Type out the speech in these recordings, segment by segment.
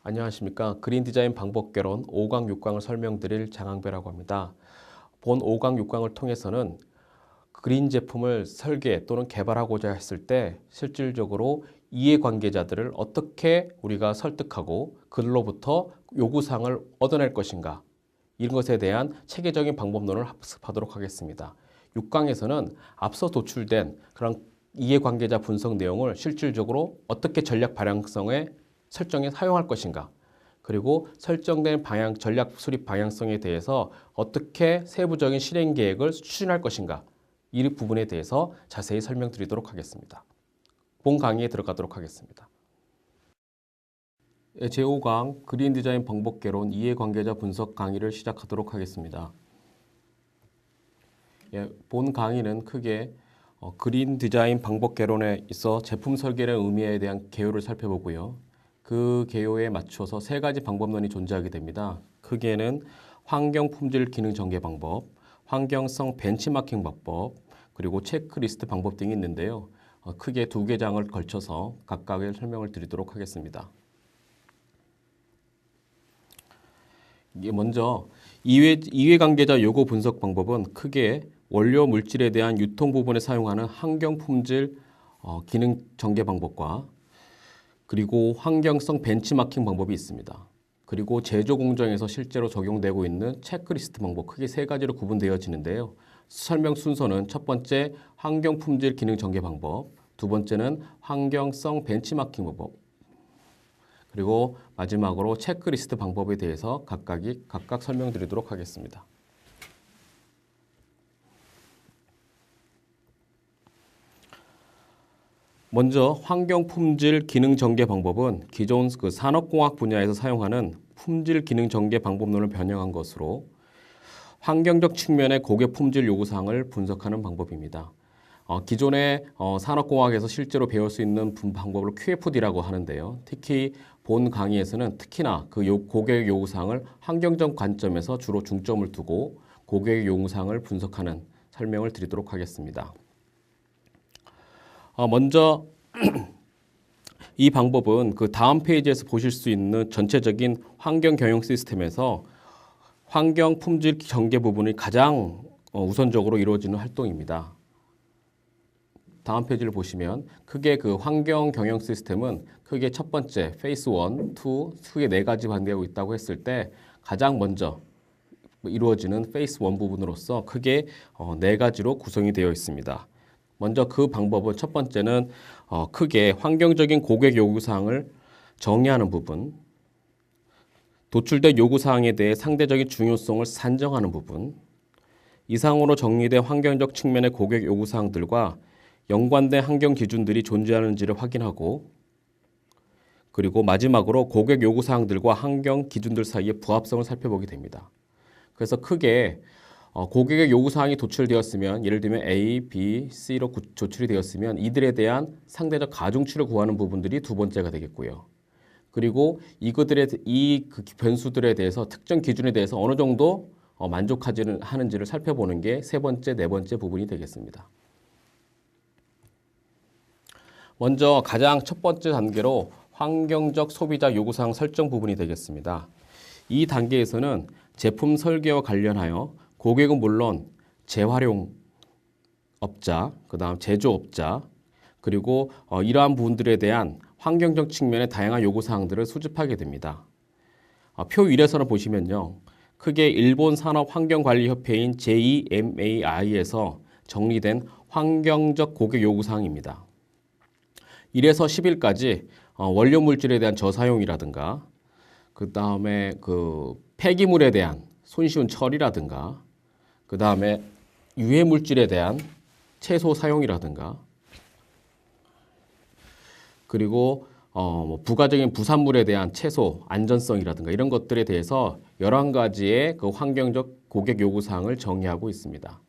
안녕하십니까. 그린 디자인 방법개론 5강 6강을 설명드릴 장항배라고 합니다. 본 5강 6강을 통해서는 그린 제품을 설계 또는 개발하고자 했을 때 실질적으로 이해관계자들을 어떻게 우리가 설득하고 그들로부터 요구사항을 얻어낼 것인가, 이런 것에 대한 체계적인 방법론을 학습하도록 하겠습니다. 6강에서는 앞서 도출된 그런 이해관계자 분석 내용을 실질적으로 어떻게 전략 발행성에 설정에 사용할 것인가, 그리고 설정된 전략 수립 방향성에 대해서 어떻게 세부적인 실행 계획을 추진할 것인가, 이 부분에 대해서 자세히 설명드리도록 하겠습니다. 본 강의에 들어가도록 하겠습니다. 제5강 그린 디자인 방법개론 이해관계자 분석 강의를 시작하도록 하겠습니다. 본 강의는 크게 그린 디자인 방법개론에 있어 제품 설계의 의미에 대한 개요를 살펴보고요. 그 개요에 맞춰서 세 가지 방법론이 존재하게 됩니다. 크게는 환경 품질 기능 전개 방법, 환경성 벤치마킹 방법, 그리고 체크리스트 방법 등이 있는데요. 크게 두 개 장을 걸쳐서 각각의 설명을 드리도록 하겠습니다. 먼저 이해관계자 요구 분석 방법은 크게 원료 물질에 대한 유통 부분에 사용하는 환경 품질 기능 전개 방법과 그리고 환경성 벤치마킹 방법이 있습니다. 그리고 제조 공정에서 실제로 적용되고 있는 체크리스트 방법, 크게 세 가지로 구분되어지는데요. 설명 순서는 첫 번째 환경 품질 기능 전개 방법, 두 번째는 환경성 벤치마킹 방법, 그리고 마지막으로 체크리스트 방법에 대해서 각각 설명드리도록 하겠습니다. 먼저 환경 품질 기능 전개 방법은 기존 산업공학 분야에서 사용하는 품질 기능 전개 방법론을 변형한 것으로 환경적 측면의 고객 품질 요구사항을 분석하는 방법입니다. 기존의 산업공학에서 실제로 배울 수 있는 방법을 QFD라고 하는데요. 특히 본 강의에서는 특히나 그 고객 요구사항을 환경적 관점에서 주로 중점을 두고 고객 요구사항을 분석하는 설명을 드리도록 하겠습니다. 먼저 이 방법은 그 다음 페이지에서 보실 수 있는 전체적인 환경 경영 시스템에서 환경 품질 전개 부분이 가장 우선적으로 이루어지는 활동입니다. 다음 페이지를 보시면 크게 그 환경 경영 시스템은 크게 첫 번째 페이스 1, 2, 크게 네 가지 반대하고 있다고 했을 때 가장 먼저 이루어지는 페이스 1 부분으로서 크게 네 가지로 구성이 되어 있습니다. 먼저 그 방법은 첫 번째는 크게 환경적인 고객 요구사항을 정의하는 부분, 도출된 요구사항에 대해 상대적인 중요성을 산정하는 부분, 이상으로 정리된 환경적 측면의 고객 요구사항들과 연관된 환경 기준들이 존재하는지를 확인하고, 그리고 마지막으로 고객 요구사항들과 환경 기준들 사이의 부합성을 살펴보게 됩니다. 그래서 크게 고객의 요구사항이 도출되었으면, 예를 들면 A, B, C로 조출이 되었으면 이들에 대한 상대적 가중치를 구하는 부분들이 두 번째가 되겠고요. 그리고 이 변수들에 대해서 특정 기준에 대해서 어느 정도 만족하는지를 살펴보는 게 세 번째, 네 번째 부분이 되겠습니다. 먼저 가장 첫 번째 단계로 환경적 소비자 요구사항 설정 부분이 되겠습니다. 이 단계에서는 제품 설계와 관련하여 고객은 물론 재활용업자, 그 다음 제조업자, 그리고 이러한 부분들에 대한 환경적 측면의 다양한 요구사항들을 수집하게 됩니다. 표 1에서는 보시면요. 크게 일본 산업환경관리협회인 JEMAI에서 정리된 환경적 고객 요구사항입니다. 1에서 10일까지 원료 물질에 대한 저사용이라든가, 그 다음에 폐기물에 대한 손쉬운 처리라든가, 그 다음에 유해 물질에 대한 최소 사용이라든가, 그리고 부가적인 부산물에 대한 최소 안전성이라든가 이런 것들에 대해서 11가지의 그 환경적 고객 요구사항을 정의하고 있습니다.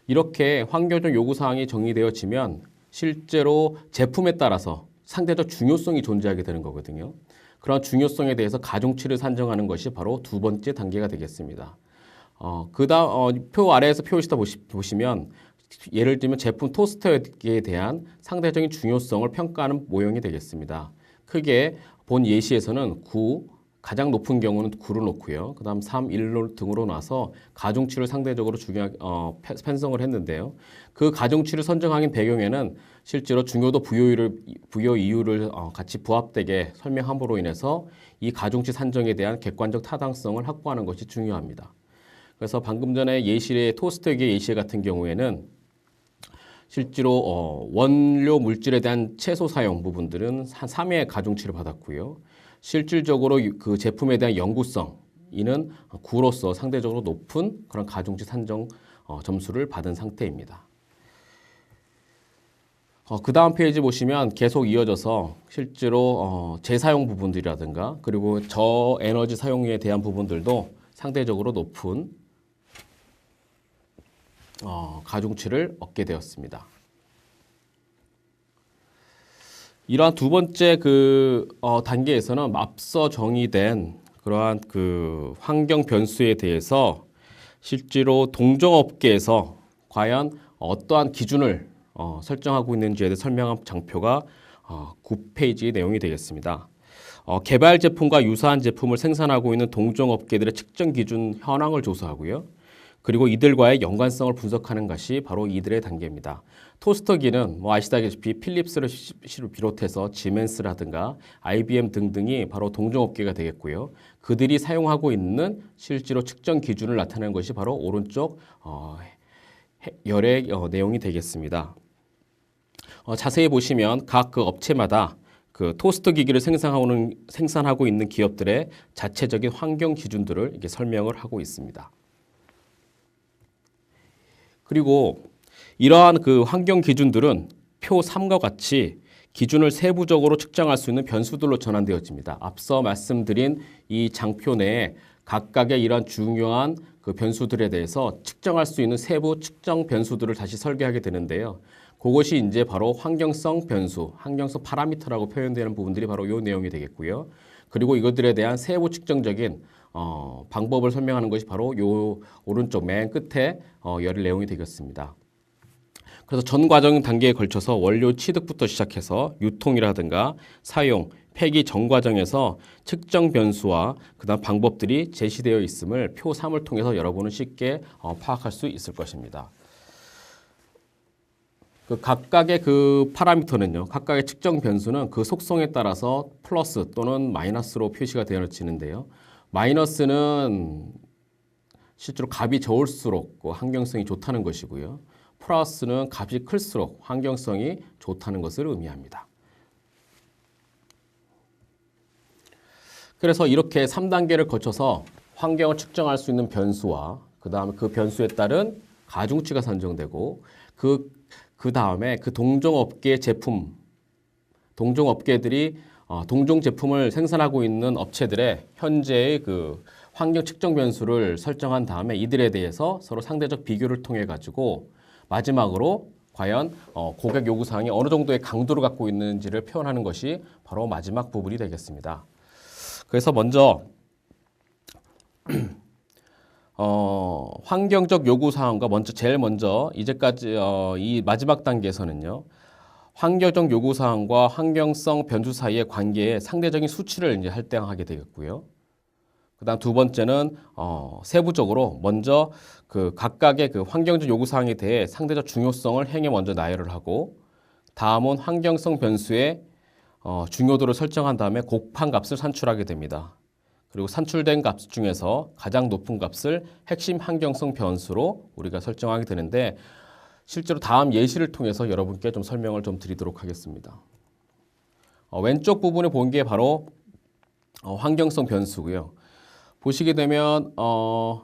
이렇게 환경적 요구사항이 정의되어지면 실제로 제품에 따라서 상대적 중요성이 존재하게 되는 거거든요. 그런 중요성에 대해서 가중치를 산정하는 것이 바로 두 번째 단계가 되겠습니다. 표 아래에서 표시다 보시면 예를 들면 제품 토스터에 대한 상대적인 중요성을 평가하는 모형이 되겠습니다. 크게 본 예시에서는 9, 가장 높은 경우는 9를 놓고요. 그 다음 3, 1 등으로 나서 가중치를 상대적으로 중요하게 편성을 했는데요. 그 가중치를 선정한 배경에는 실제로 중요도 부여 이유를 같이 부합되게 설명함으로 인해서 이 가중치 산정에 대한 객관적 타당성을 확보하는 것이 중요합니다. 그래서 방금 전에 예시의 토스트기 예시 같은 경우에는 실제로 원료 물질에 대한 채소 사용 부분들은 한 3의 가중치를 받았고요. 실질적으로 그 제품에 대한 연구성, 이는 9로서 상대적으로 높은 그런 가중치 산정 점수를 받은 상태입니다. 그 다음 페이지 보시면 계속 이어져서 실제로 재사용 부분들이라든가 그리고 저에너지 사용에 대한 부분들도 상대적으로 높은 가중치를 얻게 되었습니다. 이러한 두 번째 단계에서는 앞서 정의된 그러한 그 환경 변수에 대해서 실제로 동종업계에서 과연 어떠한 기준을 설정하고 있는지에 대해 설명한 장표가 9페이지 내용이 되겠습니다. 개발 제품과 유사한 제품을 생산하고 있는 동종업계들의 측정 기준 현황을 조사하고요. 그리고 이들과의 연관성을 분석하는 것이 바로 이들의 단계입니다. 토스터기는 아시다시피 필립스를 비롯해서 지멘스라든가 IBM 등등이 바로 동종업계가 되겠고요. 그들이 사용하고 있는 실제로 측정 기준을 나타내는 것이 바로 오른쪽 열의 내용이 되겠습니다. 자세히 보시면 각 그 업체마다 그 토스터 기기를 생산하고 있는 기업들의 자체적인 환경 기준들을 이렇게 설명을 하고 있습니다. 그리고 이러한 그 환경 기준들은 표 3과 같이 기준을 세부적으로 측정할 수 있는 변수들로 전환되어집니다. 앞서 말씀드린 이 장표 내에 각각의 이러한 중요한 그 변수들에 대해서 측정할 수 있는 세부 측정 변수들을 다시 설계하게 되는데요. 그것이 이제 바로 환경성 변수, 환경성 파라미터라고 표현되는 부분들이 바로 이 내용이 되겠고요. 그리고 이것들에 대한 세부 측정적인 방법을 설명하는 것이 바로 요 오른쪽 맨 끝에 열 내용이 되겠습니다. 그래서 전 과정 단계에 걸쳐서 원료 취득부터 시작해서 유통이라든가 사용, 폐기 전 과정에서 측정 변수와 그다음 방법들이 제시되어 있음을 표 3을 통해서 여러분은 쉽게 파악할 수 있을 것입니다. 그 각각의 그 파라미터는요, 각각의 측정 변수는 그 속성에 따라서 플러스 또는 마이너스로 표시가 되어지는데요. 마이너스는 실제로 값이 적을수록 환경성이 좋다는 것이고요. 플러스는 값이 클수록 환경성이 좋다는 것을 의미합니다. 그래서 이렇게 3단계를 거쳐서 환경을 측정할 수 있는 변수와 그다음에 그 변수에 따른 가중치가 산정되고 그 다음에 그 동종업계 제품, 동종업계들이 동종 제품을 생산하고 있는 업체들의 현재의 그 환경 측정 변수를 설정한 다음에 이들에 대해서 서로 상대적 비교를 통해 가지고 마지막으로 과연 고객 요구사항이 어느 정도의 강도를 갖고 있는지를 표현하는 것이 바로 마지막 부분이 되겠습니다. 그래서 먼저 환경적 요구사항과 제일 먼저 이제까지 이 마지막 단계에서는요. 환경적 요구사항과 환경성 변수 사이의 관계에 상대적인 수치를 이제 할당하게 되겠고요. 그다음 두 번째는 세부적으로 먼저 그 각각의 그 환경적 요구사항에 대해 상대적 중요성을 행에 먼저 나열을 하고 다음은 환경성 변수의 중요도를 설정한 다음에 곱한 값을 산출하게 됩니다. 그리고 산출된 값 중에서 가장 높은 값을 핵심 환경성 변수로 우리가 설정하게 되는데 실제로 다음 예시를 통해서 여러분께 좀 설명을 좀 드리도록 하겠습니다. 왼쪽 부분에 본 게 바로 환경성 변수고요. 보시게 되면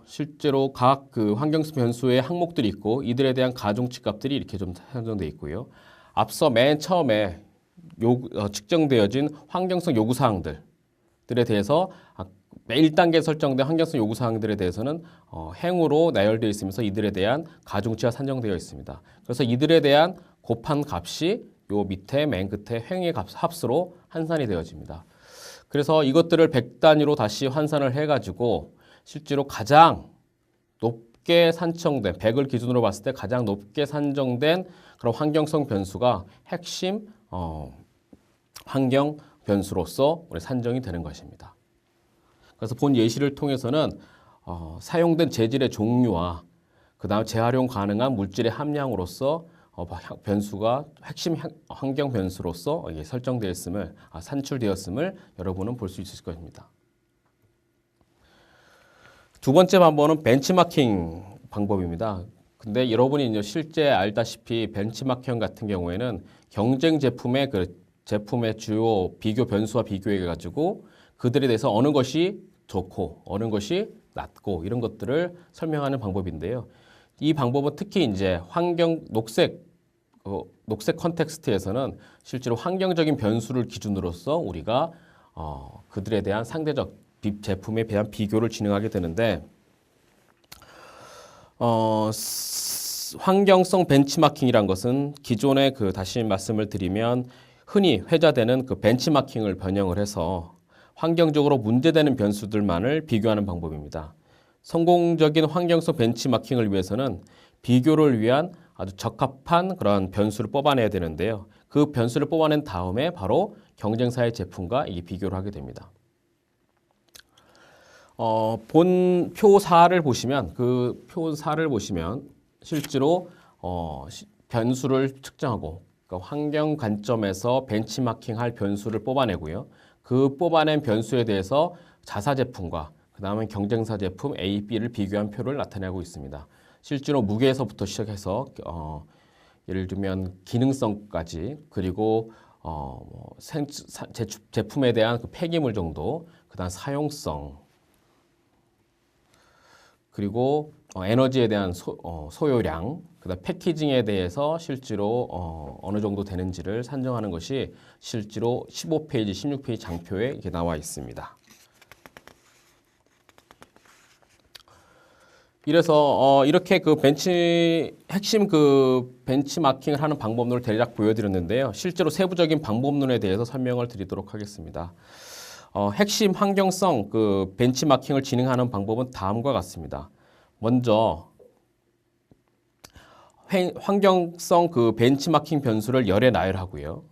실제로 각 그 환경성 변수의 항목들이 있고 이들에 대한 가중치 값들이 이렇게 좀 산정되어 있고요. 앞서 맨 처음에 측정되어진 환경성 요구사항들에 대해서 1단계 설정된 환경성 요구사항들에 대해서는 행으로 나열되어 있으면서 이들에 대한 가중치가 산정되어 있습니다. 그래서 이들에 대한 곱한 값이 요 밑에 맨 끝에 행의 합수로 환산이 되어집니다. 그래서 이것들을 100단위로 다시 환산을 해가지고 실제로 가장 높게 산정된 100을 기준으로 봤을 때 가장 높게 산정된 그런 환경성 변수가 핵심 환경 변수로서 우리 산정이 되는 것입니다. 그래서 본 예시를 통해서는 사용된 재질의 종류와 그 다음 재활용 가능한 물질의 함량으로서 변수가 핵심 환경 변수로서 이게 설정되었음을 산출되었음을 여러분은 볼 수 있을 것입니다. 두 번째 방법은 벤치마킹 방법입니다. 근데 여러분이 이제 실제 알다시피 벤치마킹 같은 경우에는 경쟁 제품의 제품의 주요 비교 변수와 비교해 가지고 그들에 대해서 어느 것이 좋고 어느 것이 낮고 이런 것들을 설명하는 방법인데요. 이 방법은 특히 이제 녹색 컨텍스트에서는 실제로 환경적인 변수를 기준으로서 우리가 그들에 대한 상대적 제품에 대한 비교를 진행하게 되는데 환경성 벤치마킹이란 것은 기존에 다시 말씀을 드리면 흔히 회자되는 벤치마킹을 변형을 해서 환경적으로 문제되는 변수들만을 비교하는 방법입니다. 성공적인 환경성 벤치마킹을 위해서는 비교를 위한 아주 적합한 그런 변수를 뽑아내야 되는데요. 그 변수를 뽑아낸 다음에 바로 경쟁사의 제품과 이게 비교를 하게 됩니다. 본 표 4를 보시면 그 표 4를 보시면 실제로 변수를 측정하고 그러니까 환경 관점에서 벤치마킹할 변수를 뽑아내고요. 그 뽑아낸 변수에 대해서 자사 제품과 그 다음에 경쟁사 제품 A, B를 비교한 표를 나타내고 있습니다. 실제로 무게에서부터 시작해서 예를 들면 기능성까지 그리고 제품에 대한 폐기물 정도, 그 다음 사용성, 그리고 에너지에 대한 소요량, 그다음 패키징에 대해서 실제로 어느 정도 되는지를 산정하는 것이 실제로 15페이지, 16페이지 장표에 이렇게 나와 있습니다. 이래서 이렇게 핵심 벤치마킹을 하는 방법론을 대략 보여드렸는데요. 실제로 세부적인 방법론에 대해서 설명을 드리도록 하겠습니다. 핵심 환경성 벤치마킹을 진행하는 방법은 다음과 같습니다. 먼저 환경성 벤치마킹 변수를 열에 나열하고요.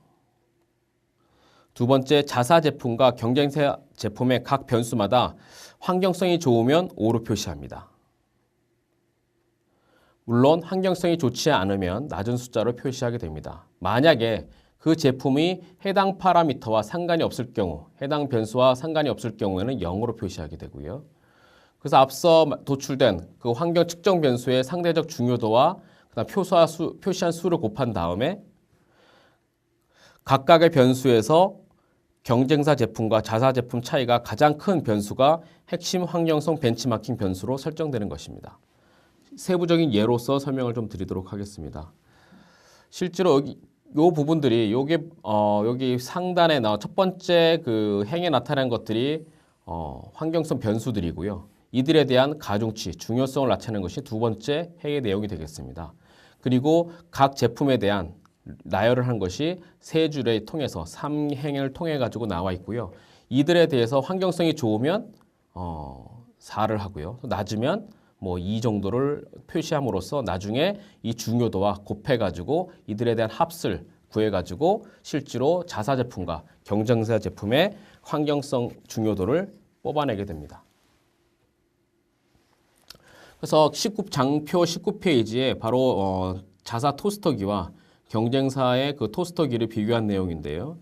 두 번째, 자사 제품과 경쟁사 제품의 각 변수마다 환경성이 좋으면 O로 표시합니다. 물론 환경성이 좋지 않으면 낮은 숫자로 표시하게 됩니다. 만약에 그 제품이 해당 파라미터와 상관이 없을 경우, 해당 변수와 상관이 없을 경우에는 0으로 표시하게 되고요. 그래서 앞서 도출된 그 환경 측정 변수의 상대적 중요도와 그다음 표시한 수를 곱한 다음에 각각의 변수에서 경쟁사 제품과 자사 제품 차이가 가장 큰 변수가 핵심 환경성 벤치마킹 변수로 설정되는 것입니다. 세부적인 예로서 설명을 좀 드리도록 하겠습니다. 실제로 요 부분들이 여기 상단에 첫 번째 행에 나타난 것들이 환경성 변수들이고요. 이들에 대한 가중치, 중요성을 나타내는 것이 두 번째 행의 내용이 되겠습니다. 그리고 각 제품에 대한 나열을 한 것이 세 줄에 통해서 3행을 통해 가지고 나와 있고요. 이들에 대해서 환경성이 좋으면 4를 하고요. 낮으면 2 정도를 표시함으로써 나중에 이 중요도와 곱해가지고 이들에 대한 합을 구해가지고 실제로 자사 제품과 경쟁사 제품의 환경성 중요도를 뽑아내게 됩니다. 그래서 장표 19페이지에 바로 자사 토스터기와 경쟁사의 토스터기를 비교한 내용인데요.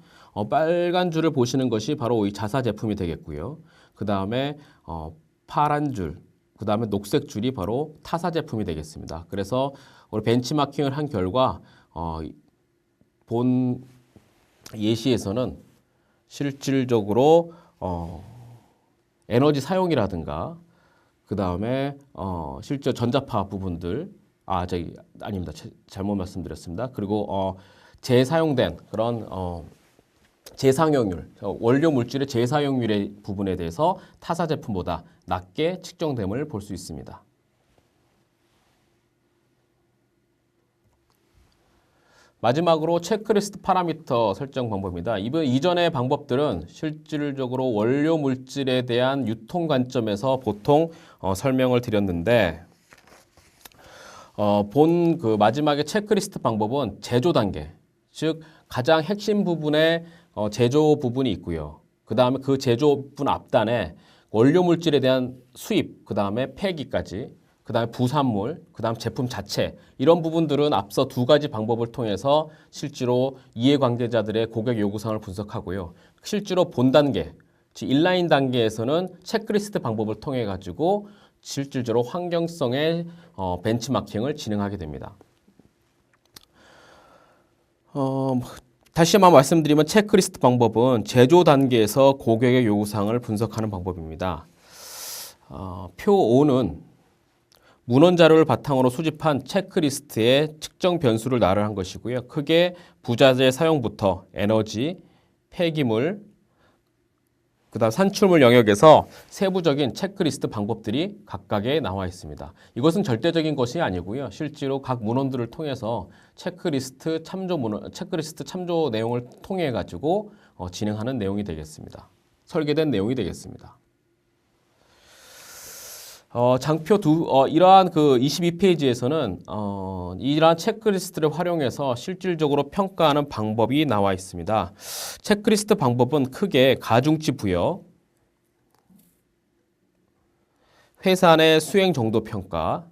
빨간 줄을 보시는 것이 바로 이 자사 제품이 되겠고요. 그 다음에 파란 줄, 그 다음에 녹색 줄이 바로 타사 제품이 되겠습니다. 그래서 우리 벤치마킹을 한 결과 본 예시에서는 실질적으로 에너지 사용이라든가 그 다음에 실제 전자파 부분들 아닙니다. 잘못 말씀드렸습니다. 그리고 재사용된 그런 재사용률, 원료 물질의 재사용률의 부분에 대해서 타사 제품보다 낮게 측정됨을 볼 수 있습니다. 마지막으로 체크리스트 파라미터 설정 방법입니다. 이전의 방법들은 실질적으로 원료 물질에 대한 유통 관점에서 보통 설명을 드렸는데 본 마지막에 체크리스트 방법은 제조 단계, 즉 가장 핵심 부분에 제조 부분이 있고요. 그 다음에 그 제조 부분 앞단에 원료 물질에 대한 수입, 그 다음에 폐기까지, 그 다음에 부산물, 그 다음 제품 자체 이런 부분들은 앞서 두 가지 방법을 통해서 실제로 이해관계자들의 고객 요구사항을 분석하고요. 실제로 본 단계, 즉 인라인 단계에서는 체크리스트 방법을 통해 가지고 실질적으로 환경성의 벤치마킹을 진행하게 됩니다. 다시 한번 말씀드리면 체크리스트 방법은 제조 단계에서 고객의 요구사항을 분석하는 방법입니다. 표 5는 문헌 자료를 바탕으로 수집한 체크리스트의 측정 변수를 나열한 것이고요. 크게 부자재 사용부터 에너지, 폐기물, 그다음 산출물 영역에서 세부적인 체크리스트 방법들이 각각에 나와 있습니다. 이것은 절대적인 것이 아니고요. 실제로 각 문헌들을 통해서 체크리스트 참조 내용을 통해 가지고 진행하는 내용이 되겠습니다. 설계된 내용이 되겠습니다. 장표 이러한 그 22페이지에서는 이러한 체크리스트를 활용해서 실질적으로 평가하는 방법이 나와 있습니다. 체크리스트 방법은 크게 가중치 부여, 회사 내 수행 정도 평가,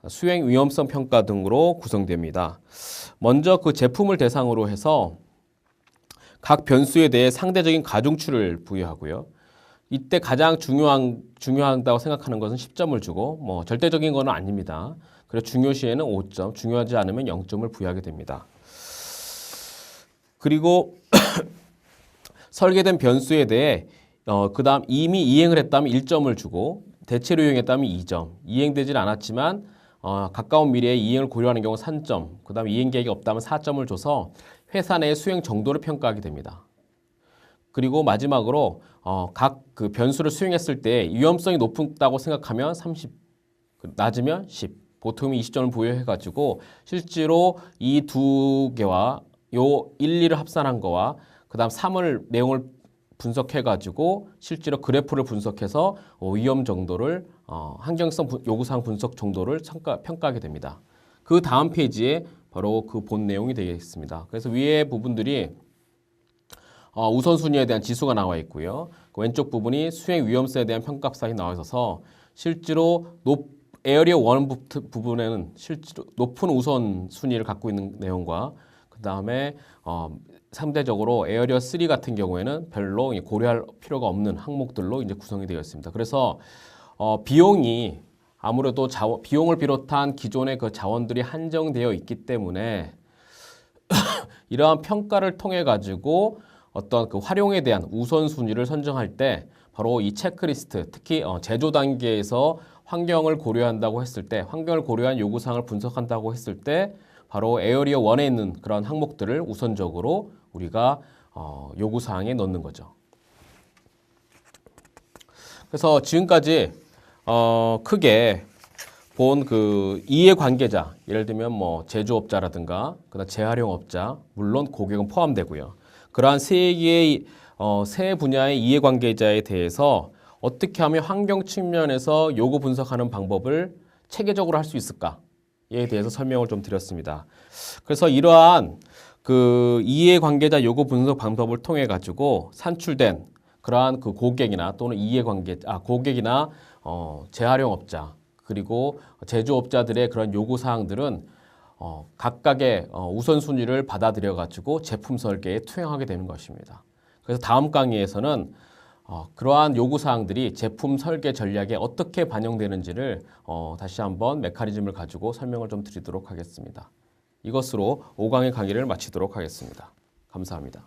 수행 위험성 평가 등으로 구성됩니다. 먼저 그 제품을 대상으로 해서 각 변수에 대해 상대적인 가중치를 부여하고요. 이때 가장 중요하다고 생각하는 것은 10점을 주고 뭐 절대적인 건 아닙니다. 그래서 중요시에는 5점, 중요하지 않으면 0점을 부여하게 됩니다. 그리고 설계된 변수에 대해 그 다음 이미 이행을 했다면 1점을 주고 대체로 이행했다면 2점, 이행되질 않았지만 가까운 미래에 이행을 고려하는 경우 3점, 그 다음 이행 계획이 없다면 4점을 줘서 회사 내의 수행 정도를 평가하게 됩니다. 그리고 마지막으로 각 그 변수를 수행했을 때 위험성이 높다고 생각하면 30, 낮으면 10, 보통은 20점을 부여해가지고 실제로 이 두 개와 요 1, 2를 합산한 거와 그 다음 3을 내용을 분석해가지고 실제로 그래프를 분석해서 위험 정도를 환경성 요구사항 분석 정도를 평가하게 됩니다. 그 다음 페이지에 바로 그 본 내용이 되겠습니다. 그래서 위에 부분들이 우선순위에 대한 지수가 나와 있고요. 그 왼쪽 부분이 수행 위험성에 대한 평가사항이 나와 있어서 실제로 에어리어 1 부분에는 실제로 높은 우선순위를 갖고 있는 내용과 그 다음에 상대적으로 에어리어 3 같은 경우에는 별로 고려할 필요가 없는 항목들로 이제 구성이 되어 있습니다. 그래서 비용이 아무래도 비용을 비롯한 기존의 그 자원들이 한정되어 있기 때문에 이러한 평가를 통해 가지고 어떤 그 활용에 대한 우선순위를 선정할 때 바로 이 체크리스트, 특히 제조 단계에서 환경을 고려한다고 했을 때, 환경을 고려한 요구사항을 분석한다고 했을 때 바로 에어리어 1에 있는 그런 항목들을 우선적으로 우리가 요구사항에 넣는 거죠. 그래서 지금까지 크게 본 그 이해관계자, 예를 들면 뭐 제조업자라든가 그다음 재활용업자, 물론 고객은 포함되고요. 그러한 세 분야의 이해관계자에 대해서 어떻게 하면 환경 측면에서 요구 분석하는 방법을 체계적으로 할 수 있을까에 대해서 설명을 좀 드렸습니다. 그래서 이러한 그 이해관계자 요구 분석 방법을 통해 가지고 산출된 그러한 그 고객이나 또는 고객이나 재활용업자 그리고 제조업자들의 그런 요구 사항들은 각각의 우선순위를 받아들여 가지고 제품 설계에 투영하게 되는 것입니다. 그래서 다음 강의에서는 그러한 요구 사항들이 제품 설계 전략에 어떻게 반영되는지를 다시 한번 메커니즘을 가지고 설명을 좀 드리도록 하겠습니다. 이것으로 5강의 강의를 마치도록 하겠습니다. 감사합니다.